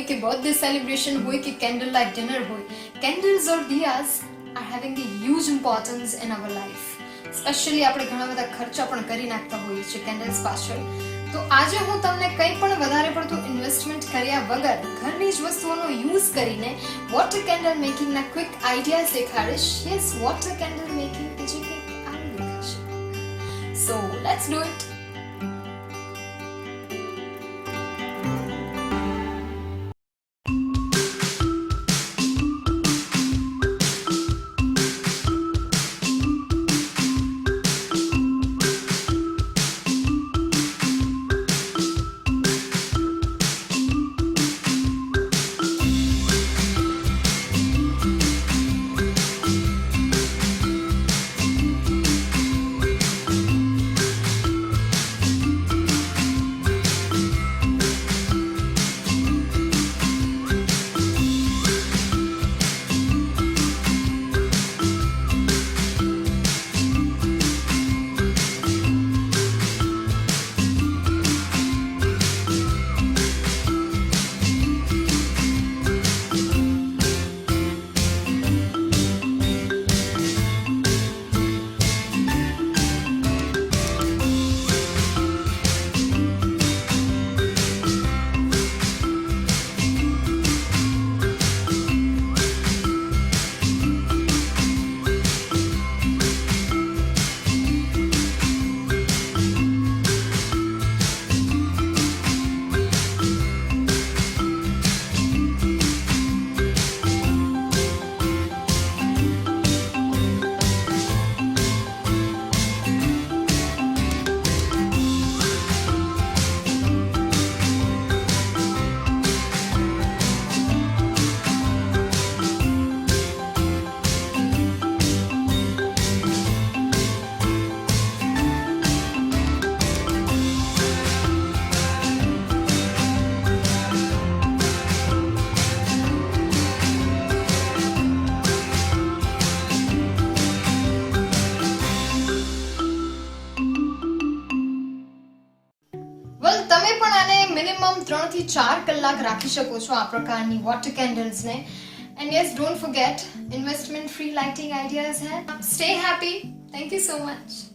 કે birthday celebration હોય કે કેન્ડલ લાઇટ ડિનર હોય, candles or diyas are having a huge importance in our life. Specially આપણે ઘણા બધા ખર્ચા પણ કરી નાખતા હોઈએ છીએ કેન્ડલ્સ પાછળ. તો આજે હું તમને કંઈ પણ વધારે પડતું ઇન્વેસ્ટમેન્ટ કર્યા વગર ઘરની જ વસ્તુઓનો યુઝ કરીને વોટર કેન્ડલ મેકિંગના ક્વિક આઈડિયાઝ દેખાડીશ. યસ, વોટર કેન્ડલ મેકિંગ કે જે કંઈક આવી દેખાશે. So let's do it. તમે પણ આને મિનિમમ 3 થી 4 કલાક રાખી શકો છો આ પ્રકારની વોટર કેન્ડલ્સને. And yes, don't forget, investment free lighting ideas હે. Stay happy. Thank you so much.